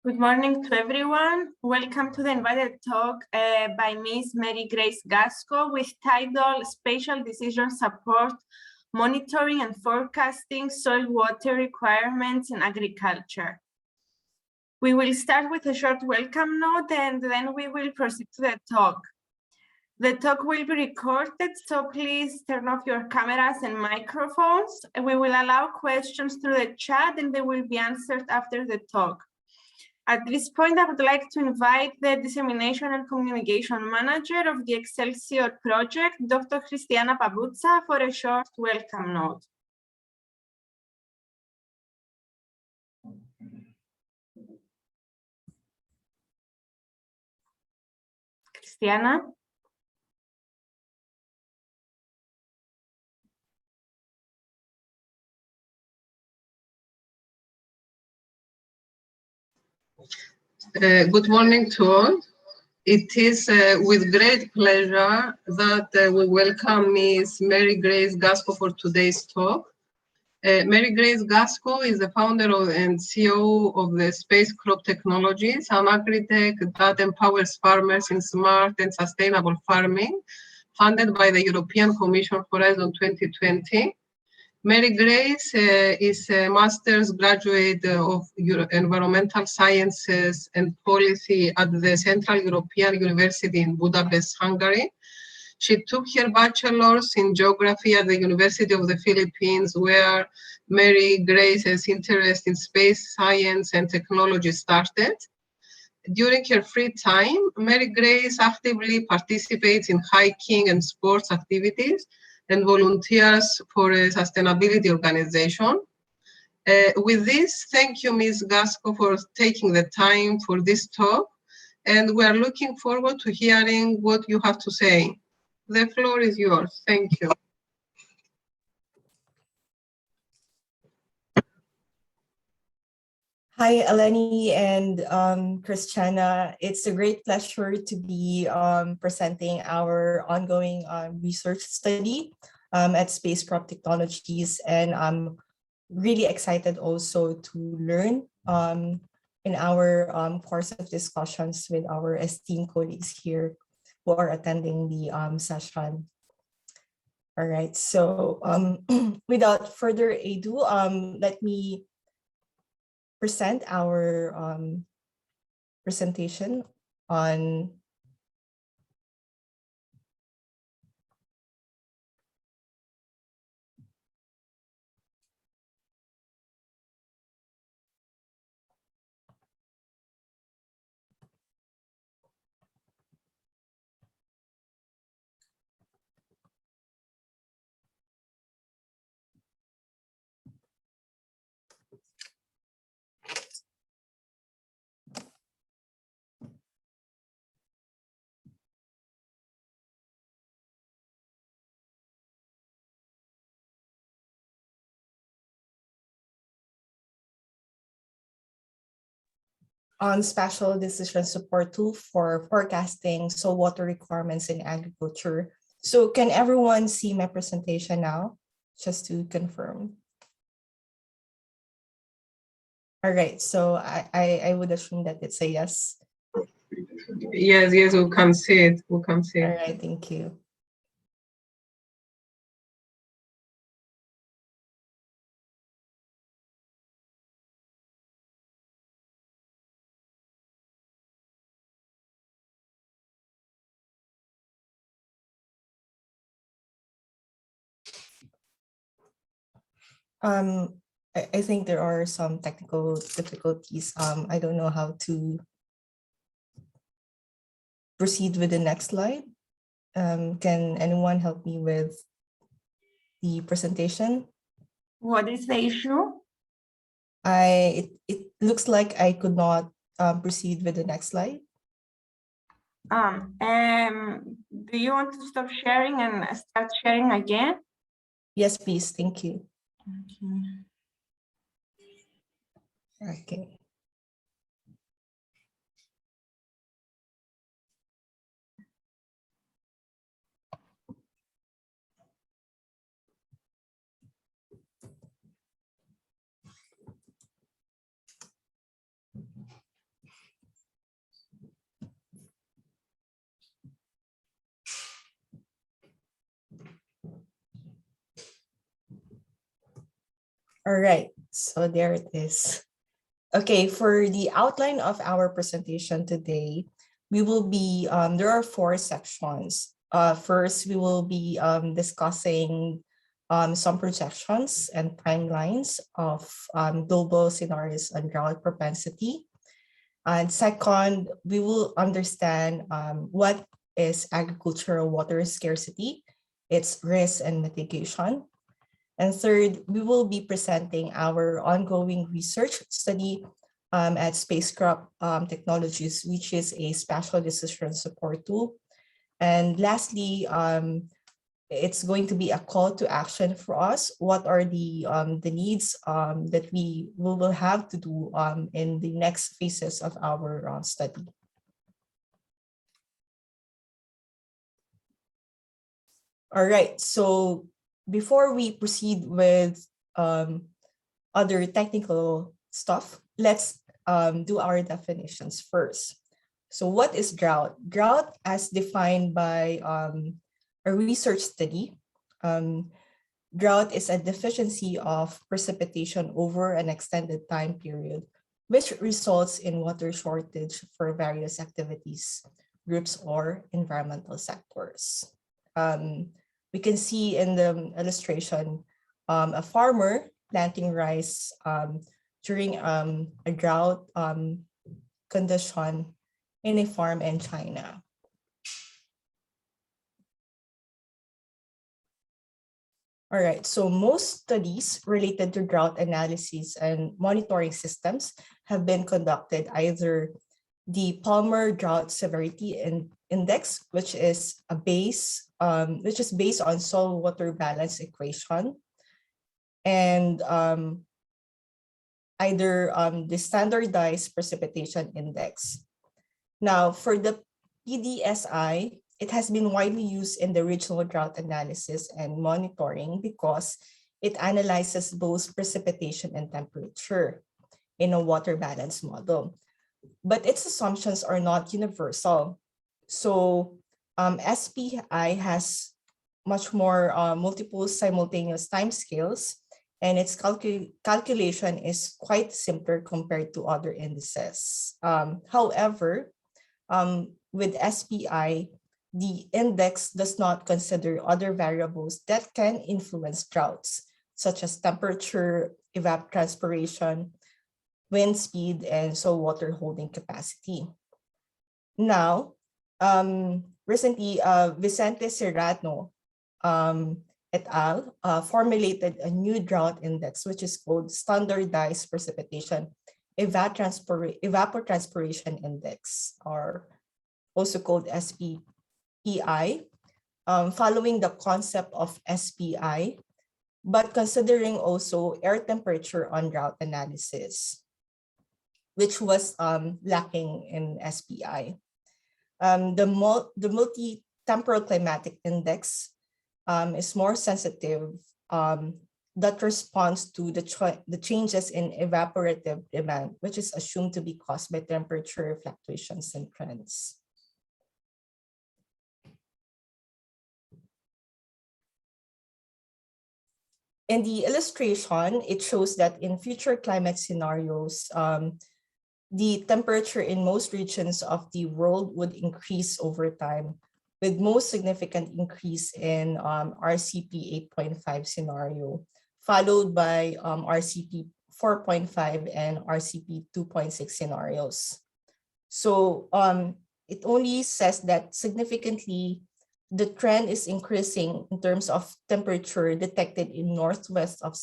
Good morning to everyone. Welcome to the invited talk by Ms Mary Grace Gasco with title Spatial Decision Support, Monitoring and Forecasting Soil Water Requirements in Agriculture. We will start with a short welcome note and then we will proceed to the talk. The talk will be recorded, so please turn off your cameras and microphones. We will allow questions through the chat and they will be answered after the talk. At this point, I would like to invite the Dissemination and Communication Manager of the EXCELSIOR project, Dr. Christiana Pabutsa, for a short welcome note. Christiana? Good morning to all. It is with great pleasure that we welcome Ms. Mary Grace Gasco for today's talk. Mary Grace Gasco is the founder and CEO of the SpaceCrop technologies, an agritech that empowers farmers in smart and sustainable farming, funded by the European Commission Horizon 2020. Mary Grace is a master's graduate of Environmental Sciences and Policy at the Central European University in Budapest, Hungary. She took her bachelor's in geography at the University of the Philippines, where Mary Grace's interest in space science and technology started. During her free time, Mary Grace actively participates in hiking and sports activities and volunteers for a sustainability organization. With this, thank you, Ms. Gasco, for taking the time for this talk, and we are looking forward to hearing what you have to say. The floor is yours. Thank you. Hi, Eleni and Christiana. It's a great pleasure to be presenting our ongoing research study at SpaceCrop Technologies, and I'm really excited also to learn in our course of discussions with our esteemed colleagues here who are attending the session. All right, so without further ado, let me present our presentation on spatial decision support tool for forecasting soil water requirements in agriculture. So can everyone see my presentation now? Just to confirm. All right, so I would assume that it's a yes. Yes, we can see it. We can see it. All right, thank you. I think there are some technical difficulties. I don't know how to proceed with the next slide. Can anyone help me with the presentation? What is the issue? It looks like I could not proceed with the next slide. Do you want to stop sharing and start sharing again? Yes, please. Thank you. Okay. All right, so there it is. Okay, for the outline of our presentation today, we will be, there are 4 sections. First, we will be discussing some projections and timelines of global scenarios on drought propensity. And second, we will understand what is agricultural water scarcity, its risks and mitigation. And third, we will be presenting our ongoing research study at SpaceCrop Technologies, which is a spatial decision support tool. And lastly, it's going to be a call to action for us. What are the needs that we will have to do in the next phases of our study? All right, so before we proceed with other technical stuff, let's do our definitions first. So what is drought? Drought, as defined by a research study, drought is a deficiency of precipitation over an extended time period, which results in water shortage for various activities, groups, or environmental sectors. We can see in the illustration a farmer planting rice during a drought condition in a farm in China. All right, so most studies related to drought analysis and monitoring systems have been conducted either the Palmer Drought Severity Index, which is based on soil water balance equation, and either the standardized precipitation index. Now, for the PDSI, it has been widely used in the regional drought analysis and monitoring because it analyzes both precipitation and temperature in a water balance model. But its assumptions are not universal. So SPI has much more multiple simultaneous timescales, and its calculation is quite simpler compared to other indices. However, with SPI, the index does not consider other variables that can influence droughts, such as temperature, evapotranspiration, wind speed, and soil water holding capacity. Now, recently, Vicente Serrano et al. Formulated a new drought index, which is called Standardized Precipitation Evapotranspiration Index, or also called SPEI, following the concept of SPI, but considering also air temperature on drought analysis, which was lacking in SPI. The Multitemporal Climatic Index is more sensitive, that responds to the changes in evaporative demand, which is assumed to be caused by temperature fluctuations and trends. In the illustration, it shows that in future climate scenarios, the temperature in most regions of the world would increase over time, with most significant increase in RCP 8.5 scenario, followed by RCP 4.5 and RCP 2.6 scenarios. So it only says that significantly the trend is increasing in terms of temperature detected in northwest of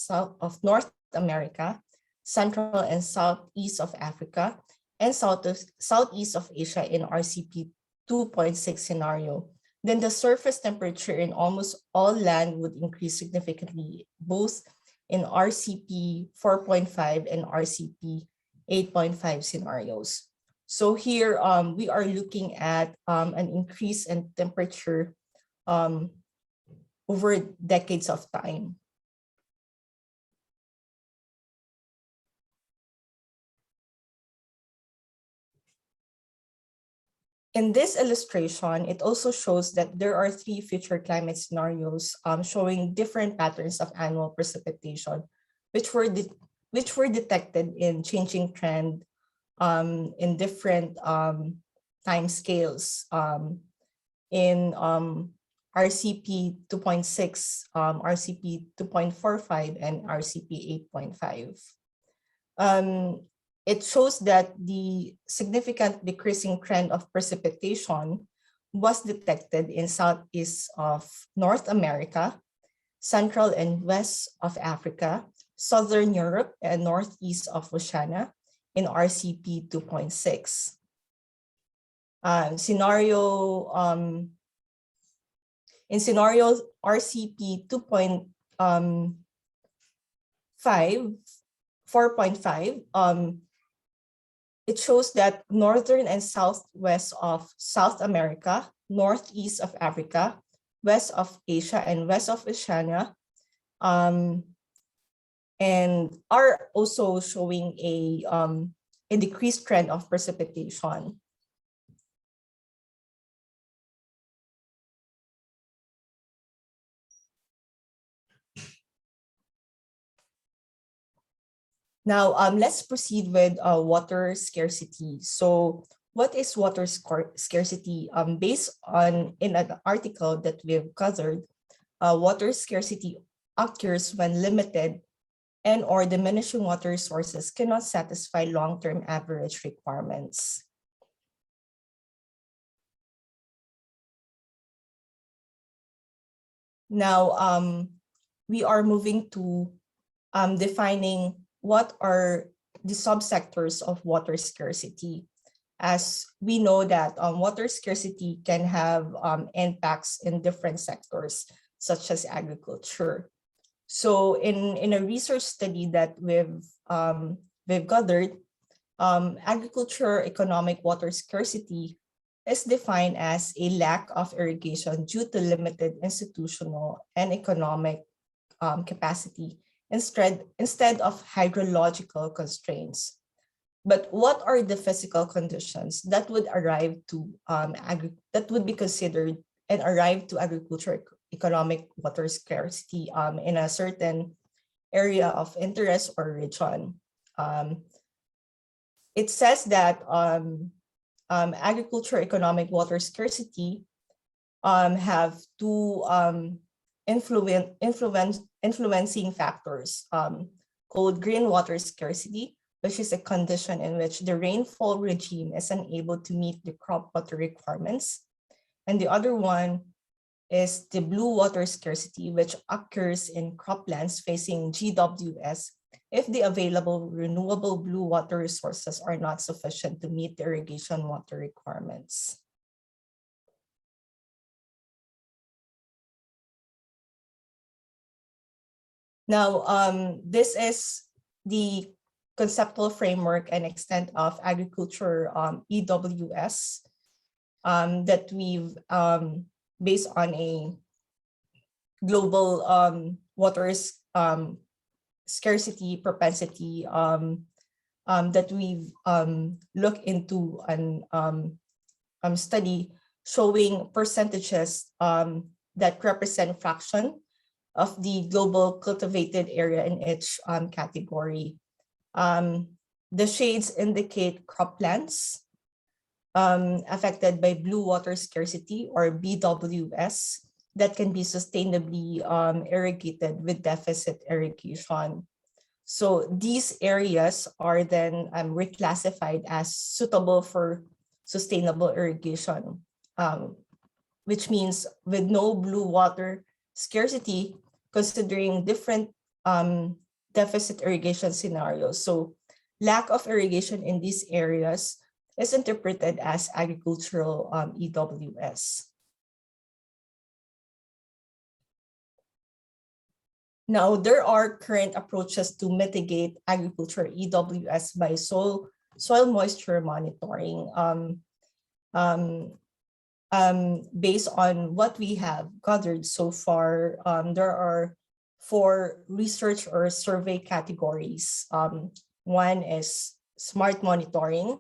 North America, Central and Southeast of Africa, and Southeast of Asia in RCP 2.6 scenario. Then the surface temperature in almost all land would increase significantly, both in RCP 4.5 and RCP 8.5 scenarios. So here we are looking at an increase in temperature over decades of time. In this illustration, it also shows that there are 3 future climate scenarios showing different patterns of annual precipitation which were detected in changing trend in different time scales in RCP 2.6, RCP 2.45, and RCP 8.5. It shows that the significant decreasing trend of precipitation was detected in southeast of North America, central and west of Africa, southern Europe, and northeast of Oceania in RCP 2.6. In scenario RCP 4.5, it shows that northern and southwest of South America, northeast of Africa, west of Asia, and west of Oceania, and are also showing a decreased trend of precipitation. Now, let's proceed with water scarcity. So what is water scarcity? Based on in an article that we've gathered, water scarcity occurs when limited and or diminishing water sources cannot satisfy long-term average requirements. Now, we are moving to defining what are the subsectors of water scarcity. As we know that water scarcity can have impacts in different sectors, such as agriculture. So in a research study that we've gathered, agriculture economic water scarcity is defined as a lack of irrigation due to limited institutional and economic capacity instead of hydrological constraints. But what are the physical conditions that would be considered and arrive to agriculture economic water scarcity in a certain area of interest or region? It says that agriculture economic water scarcity have two influencing factors called green water scarcity, which is a condition in which the rainfall regime is unable to meet the crop water requirements. And the other one is the blue water scarcity, which occurs in croplands facing GWS if the available renewable blue water resources are not sufficient to meet the irrigation water requirements. Now, this is the conceptual framework and extent of agriculture EWS that we've based on a global water scarcity propensity that we've looked into an study showing percentages that represent fraction of the global cultivated area in each category. The shades indicate croplands affected by blue water scarcity or BWS that can be sustainably irrigated with deficit irrigation. So these areas are then reclassified as suitable for sustainable irrigation, which means with no blue water scarcity, considering different deficit irrigation scenarios. So lack of irrigation in these areas is interpreted as agricultural EWS. Now, there are current approaches to mitigate agriculture EWS by soil moisture monitoring. Based on what we have gathered so far, there are 4 research or survey categories. One is smart monitoring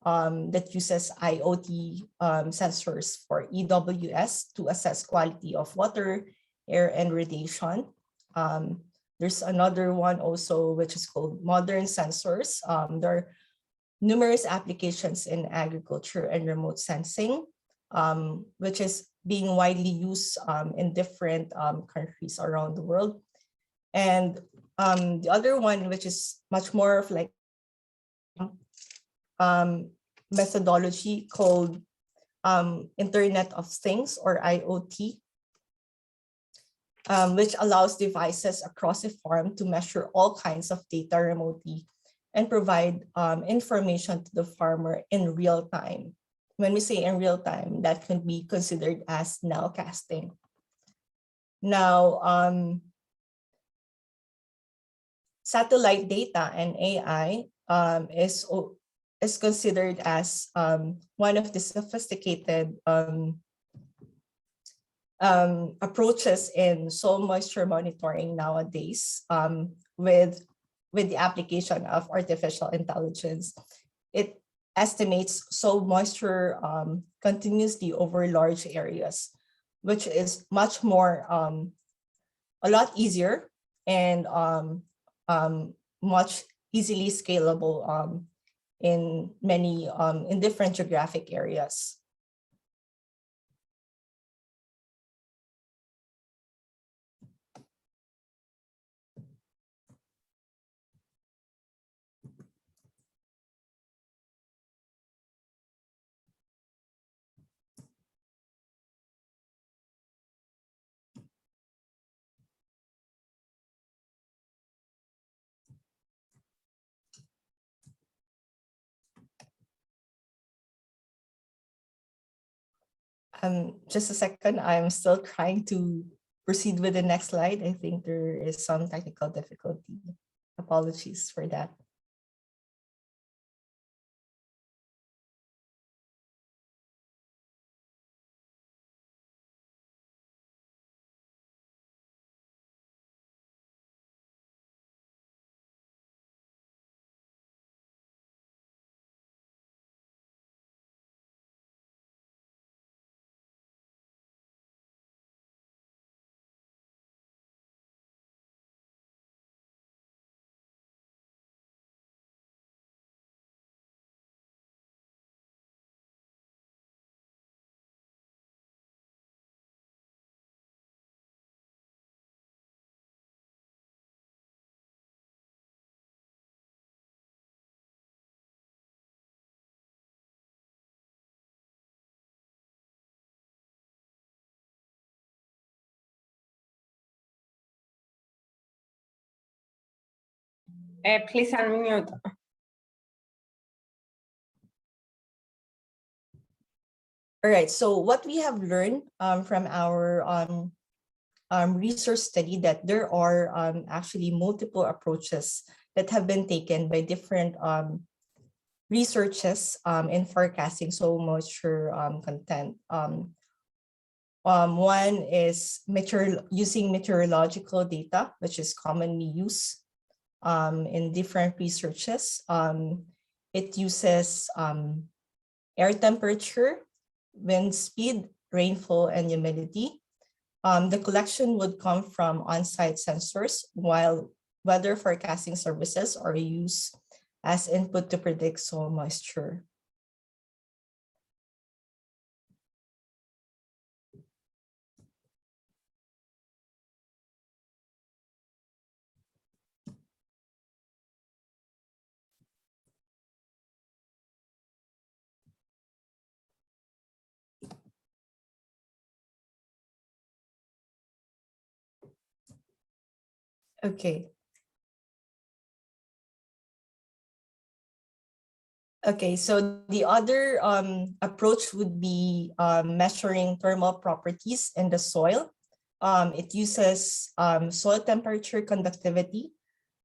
that uses IoT sensors for EWS to assess quality of water, air, and radiation. There's another one also, which is called modern sensors. There are numerous applications in agriculture and remote sensing, which is being widely used in different countries around the world. And the other one, which is much more of like methodology called Internet of Things, or IoT, which allows devices across a farm to measure all kinds of data remotely and provide information to the farmer in real time. When we say in real time, that can be considered as nowcasting. Now, satellite data and AI is considered as one of the sophisticated approaches in soil moisture monitoring nowadays, with the application of artificial intelligence. It estimates soil moisture continuously over large areas, which is much more, a lot easier and much easily scalable in many, in different geographic areas. Just a second, I'm still trying to proceed with the next slide. I think there is some technical difficulty. Apologies for that. Please unmute. All right, so what we have learned from our research study, that there are actually multiple approaches that have been taken by different researchers in forecasting soil moisture content. One is using meteorological data, which is commonly used in different researches. It uses air temperature, wind speed, rainfall, and humidity. The collection would come from on-site sensors, while weather forecasting services are used as input to predict soil moisture. Okay. Okay, so the other approach would be measuring thermal properties in the soil. It uses soil temperature, conductivity,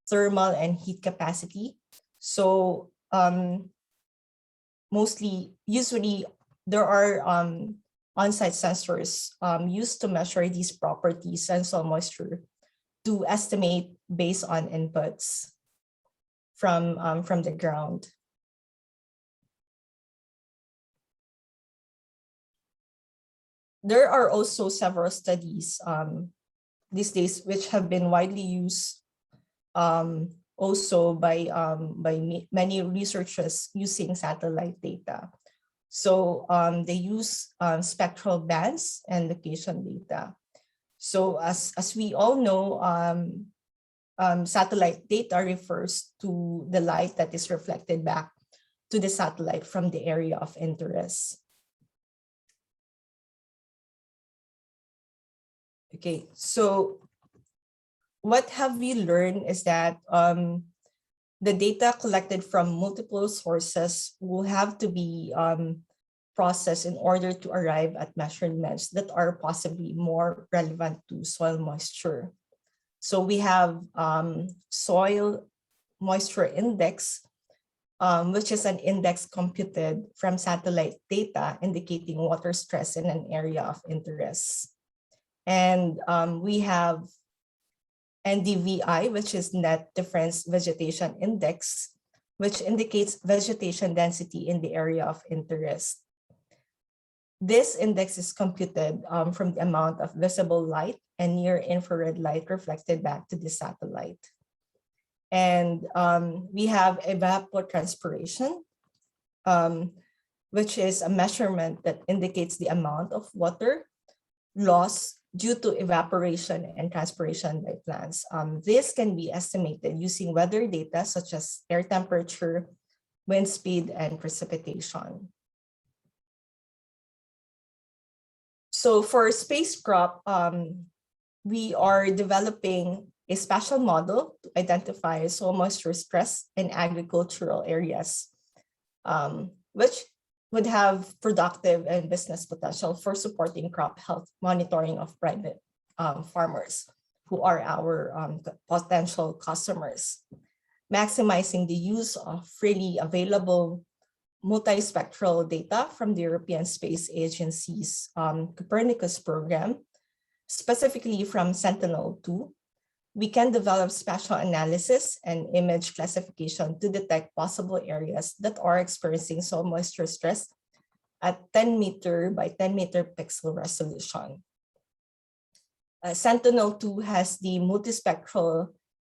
thermal, and heat capacity. So usually there are on-site sensors used to measure these properties and soil moisture to estimate based on inputs from the ground. There are also several studies these days which have been widely used also by many researchers using satellite data. So they use spectral bands and location data. So as we all know, satellite data refers to the light that is reflected back to the satellite from the area of interest. Okay, so what have we learned is that the data collected from multiple sources will have to be processed in order to arrive at measurements that are possibly more relevant to soil moisture. So we have soil moisture index, which is an index computed from satellite data indicating water stress in an area of interest. And we have NDVI, which is Net Difference Vegetation Index, which indicates vegetation density in the area of interest. This index is computed from the amount of visible light and near-infrared light reflected back to the satellite. And we have evapotranspiration, which is a measurement that indicates the amount of water loss due to evaporation and transpiration by plants. This can be estimated using weather data such as air temperature, wind speed, and precipitation. So for SpaceCrop, we are developing a spatial model to identify soil moisture stress in agricultural areas, which would have productive and business potential for supporting crop health monitoring of private farmers who are our potential customers, maximizing the use of freely available multispectral data from the European Space Agency's Copernicus program, specifically from Sentinel-2. We can develop spatial analysis and image classification to detect possible areas that are experiencing soil moisture stress at 10 meter by 10 meter pixel resolution. Sentinel-2 has the multispectral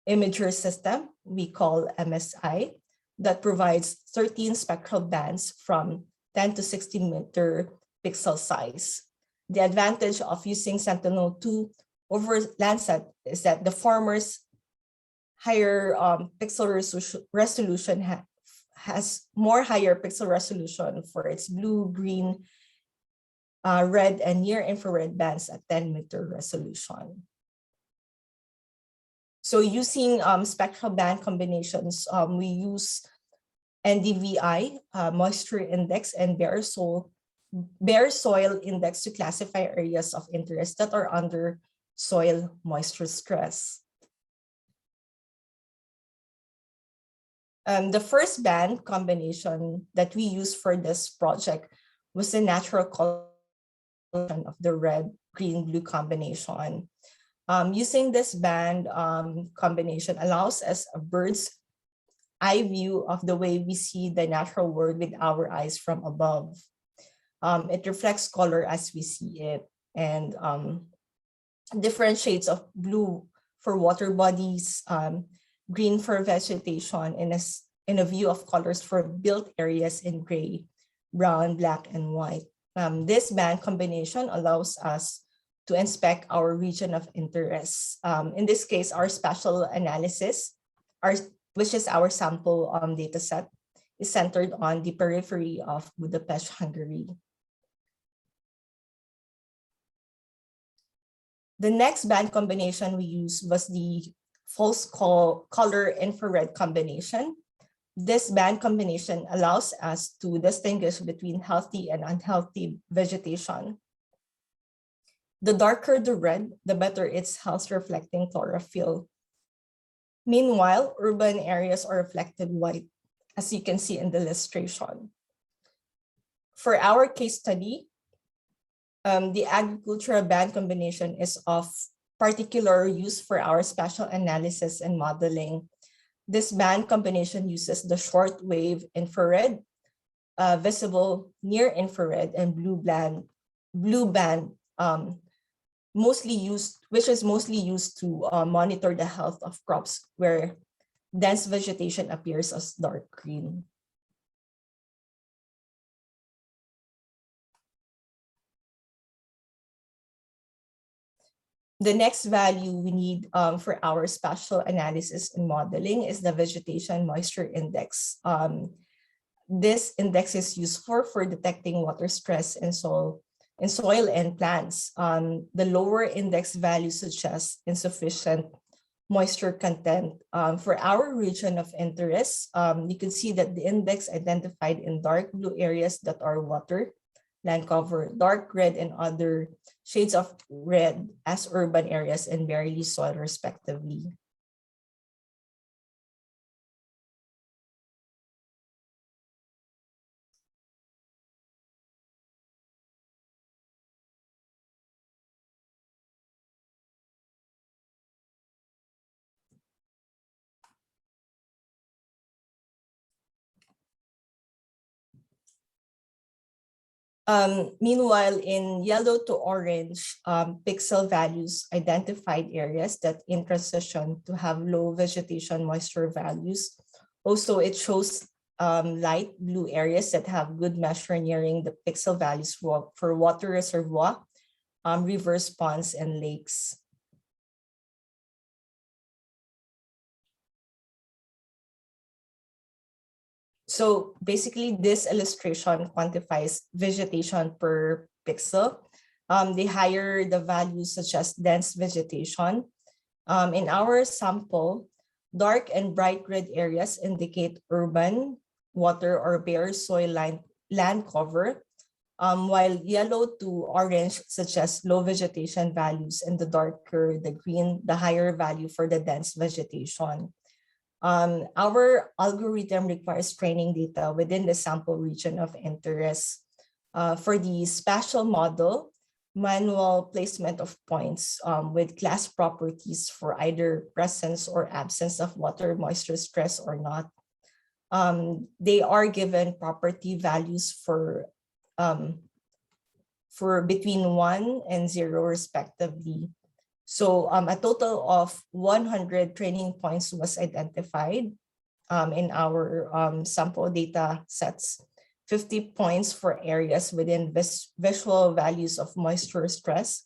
imager system we call MSI that provides 13 spectral bands from 10 to 16 meter pixel size. The advantage of using Sentinel-2 over Landsat is that the former's higher pixel resolution has more higher pixel resolution for its blue, green, red, and near-infrared bands at 10 meter resolution. So using spectral band combinations, we use NDVI, moisture index, and bare soil index to classify areas of interest that are under soil moisture stress. The first band combination that we used for this project was the natural color of the red, green, blue combination. Using this band combination allows us a bird's eye view of the way we see the natural world with our eyes from above. It reflects color as we see it, and different shades of blue for water bodies, green for vegetation, in a view of colors for built areas in gray, brown, black, and white. This band combination allows us to inspect our region of interest. In this case, our spatial analysis, which is our sample data set, is centered on the periphery of Budapest, Hungary. The next band combination we used was the false color infrared combination. This band combination allows us to distinguish between healthy and unhealthy vegetation. The darker the red, the better its health-reflecting chlorophyll. Meanwhile, urban areas are reflected white, as you can see in the illustration. For our case study, the agricultural band combination is of particular use for our spatial analysis and modeling. This band combination uses the shortwave infrared, visible near infrared, and blue band which is mostly used to monitor the health of crops where dense vegetation appears as dark green. The next value we need for our spatial analysis and modeling is the vegetation moisture index. This index is useful for detecting water stress in soil and plants. The lower index value suggests insufficient moisture content. For our region of interest, you can see that the index identified in dark blue areas that are water, land cover, dark red and other shades of red as urban areas and barely soil respectively. Meanwhile, in yellow to orange, pixel values identified areas that in transition to have low vegetation moisture values. Also, it shows light blue areas that have good measure nearing the pixel values for water reservoir, rivers, ponds, and lakes. So basically, this illustration quantifies vegetation per pixel. The higher the values such as dense vegetation. In our sample, dark and bright red areas indicate urban, water, or bare soil land cover, while yellow to orange suggest low vegetation values, and the darker the green, the higher value for the dense vegetation. Our algorithm requires training data within the sample region of interest. For the spatial model, manual placement of points with class properties for either presence or absence of water, moisture, stress, or not. They are given property values for between 1 and 0 respectively. So a total of 100 training points was identified in our sample data sets. 50 points for areas within visual values of moisture stress,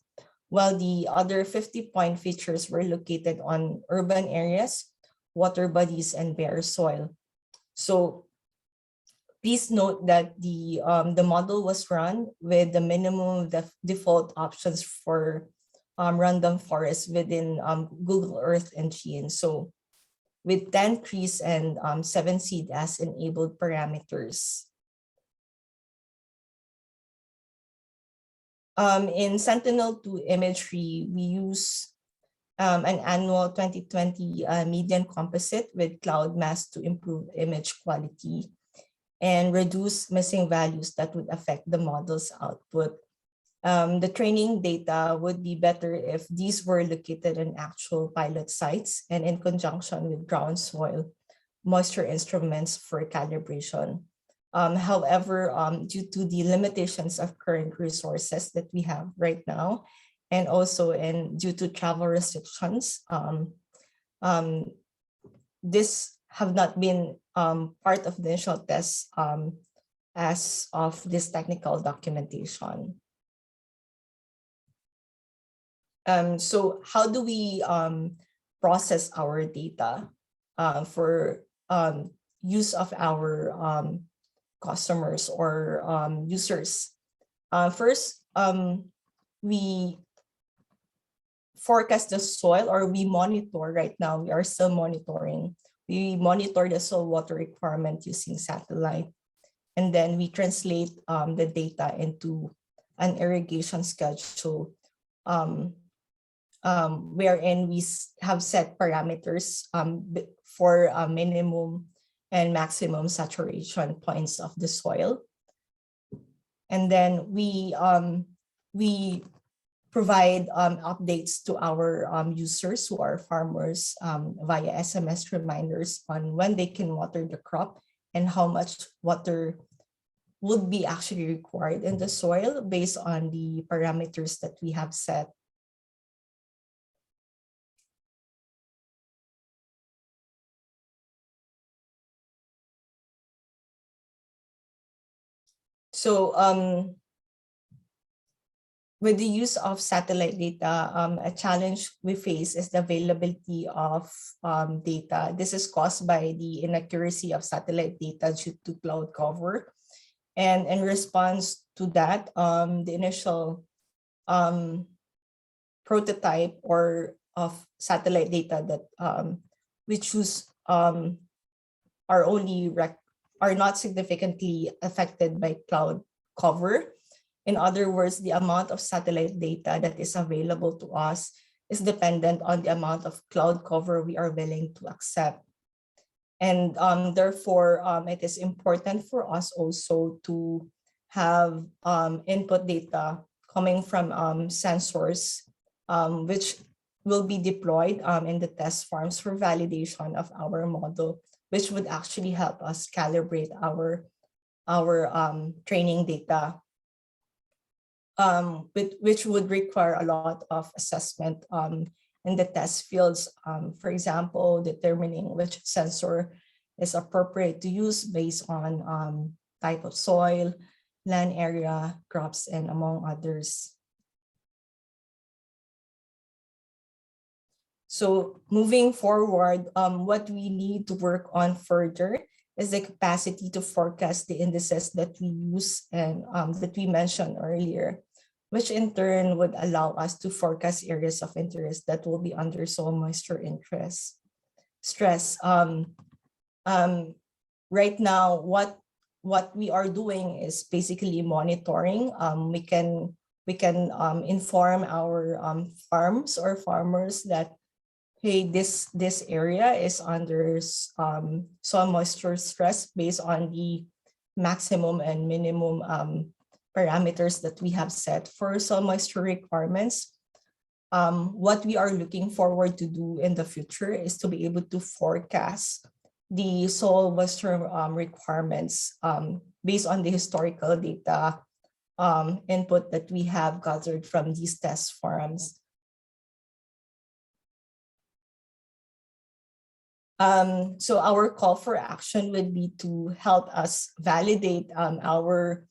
while the other 50-point features were located on urban areas, water bodies, and bare soil. So please note that the model was run with the minimum default options for random forest within Google Earth and Gene. So with 10 trees and 7 seed as enabled parameters. In Sentinel-2 imagery, we use an annual 2020 median composite with cloud mask to improve image quality and reduce missing values that would affect the model's output. The training data would be better if these were located in actual pilot sites and in conjunction with ground soil moisture instruments for calibration. However, due to the limitations of current resources that we have right now, and also due to travel restrictions, this have not been part of the initial tests as of this technical documentation. So how do we process our data for use of our customers or users? First, we forecast the soil, or we monitor right now. We are still monitoring. We monitor the soil water requirement using satellite. And then we translate the data into an irrigation schedule wherein we have set parameters for minimum and maximum saturation points of the soil. And then we provide updates to our users who are farmers via SMS reminders on when they can water the crop and how much water would be actually required in the soil based on the parameters that we have set. So with the use of satellite data, a challenge we face is the availability of data. This is caused by the inaccuracy of satellite data due to cloud cover. And in response to that, the initial prototype of satellite data that we choose are not significantly affected by cloud cover. In other words, the amount of satellite data that is available to us is dependent on the amount of cloud cover we are willing to accept. And therefore, it is important for us also to have input data coming from sensors, which will be deployed in the test farms for validation of our model, which would actually help us calibrate our training data, which would require a lot of assessment in the test fields. For example, determining which sensor is appropriate to use based on type of soil, land area, crops, and among others. So moving forward, what we need to work on further is the capacity to forecast the indices that we use and that we mentioned earlier, which in turn would allow us to forecast areas of interest that will be under soil moisture stress. Right now, what we are doing is basically monitoring. We can inform our farms or farmers that, hey, this area is under soil moisture stress based on the maximum and minimum parameters that we have set for soil moisture requirements. What we are looking forward to do in the future is to be able to forecast the soil moisture requirements based on the historical data input that we have gathered from these test farms. So our call for action would be to help us validate our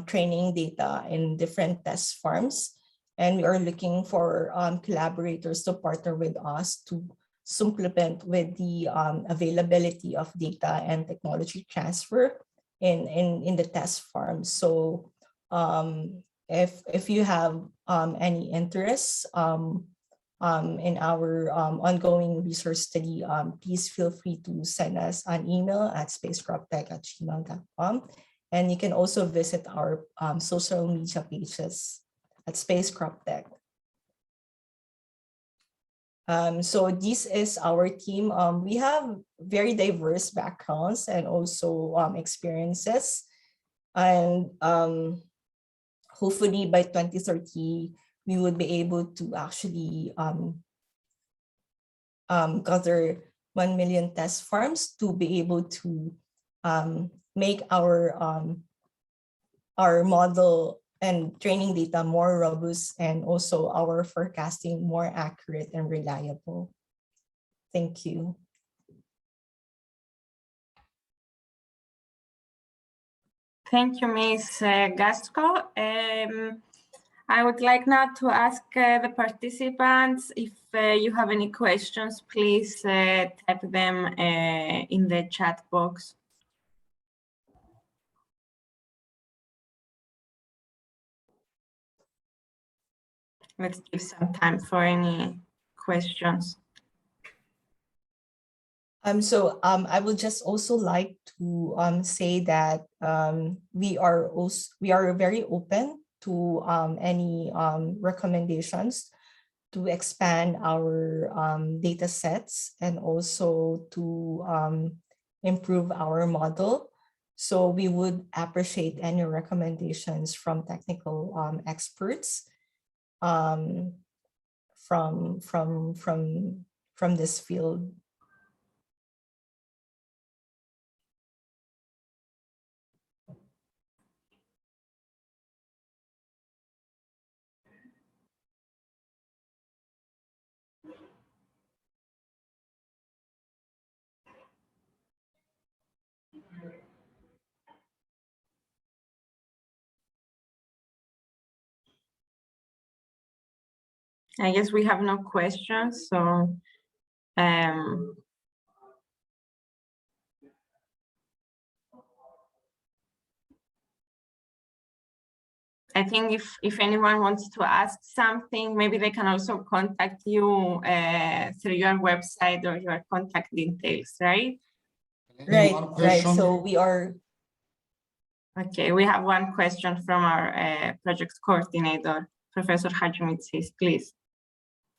training data in different test farms. And we are looking for collaborators to partner with us to supplement with the availability of data and technology transfer in the test farms. So if you have any interest in our ongoing research study, please feel free to send us an email at spacecroptech@gmail.com. And you can also visit our social media pages at SpaceCrop Tech. So this is our team. We have very diverse backgrounds and also experiences. And hopefully by 2030, we would be able to actually gather 1 million test farms to be able to make our model and training data more robust and also our forecasting more accurate and reliable. Thank you. Thank you, Ms. Gasco. I would like now to ask the participants if you have any questions, please type them in the chat box. Let's give some time for any questions. So I would just also like to say that we are very open to any recommendations to expand our data sets and also to improve our model. So we would appreciate any recommendations from technical experts from this field. I guess we have no questions, so I think if anyone wants to ask something, maybe they can also contact you through your website or your contact details, right? Right. So we are. Okay, we have one question from our project coordinator, Professor Hajimitsis, please.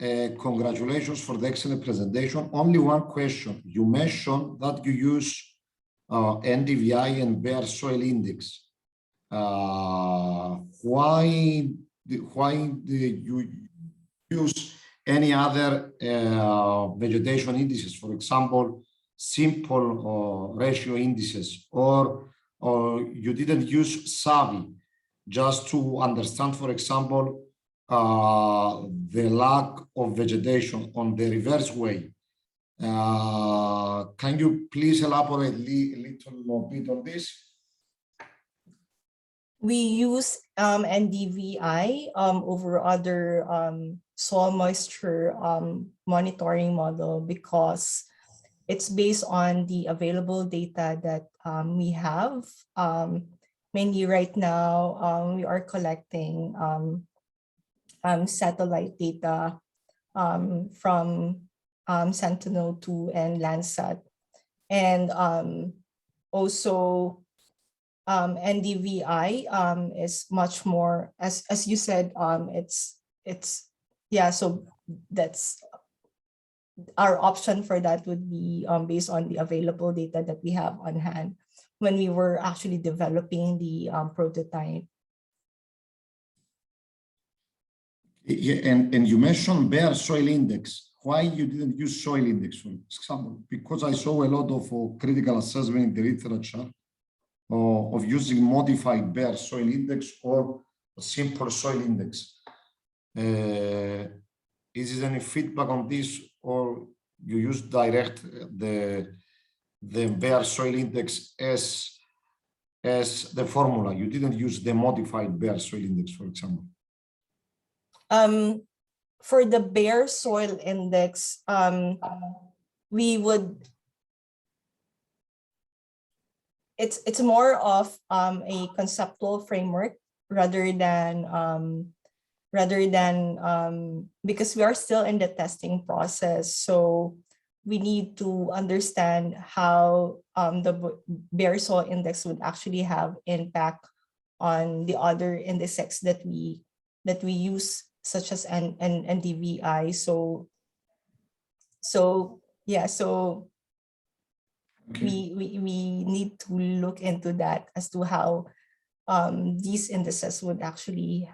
Congratulations for the excellent presentation. Only one question. You mentioned that you use NDVI and bare soil index. Why do you use any other vegetation indices, for example, simple ratio indices, or you didn't use SAVI just to understand, for example, the lack of vegetation on the reverse way? Can you please elaborate a little bit on this? We use NDVI over other soil moisture monitoring model because it's based on the available data that we have. Mainly right now, we are collecting satellite data from Sentinel-2 and Landsat. And also NDVI is much more, as you said, so that's our option for that would be based on the available data that we have on hand when we were actually developing the prototype. Yeah, and you mentioned bare soil index. Why you didn't use soil index, for example? Because I saw a lot of critical assessment in the literature of using modified bare soil index or a simple soil index. Is there any feedback on this, or you use direct the bare soil index as the formula? You didn't use the modified bare soil index, for example. For the bare soil index, we would. It's more of a conceptual framework rather than because we are still in the testing process. So we need to understand how the bare soil index would actually have impact on the other indices that we use, such as NDVI. So we need to look into that as to how these indices would actually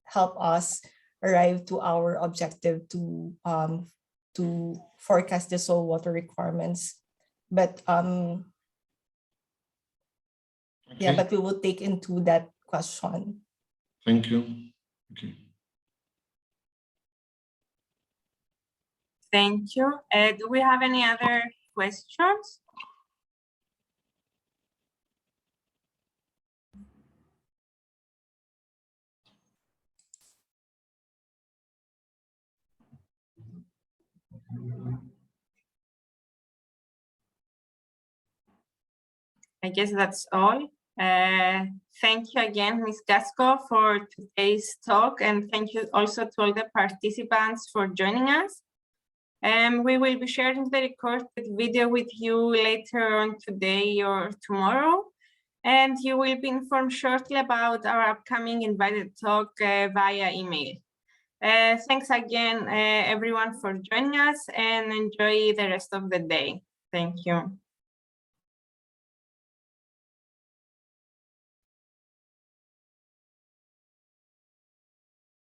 help us arrive to our objective to forecast the soil water requirements. But but we will take into that question. Thank you. Okay. Thank you. Do we have any other questions? I guess that's all. Thank you again, Ms. Gasco, for today's talk, and thank you also to all the participants for joining us. We will be sharing the recorded video with you later on today or tomorrow, and you will be informed shortly about our upcoming invited talk via email. Thanks again, everyone, for joining us, and enjoy the rest of the day. Thank you.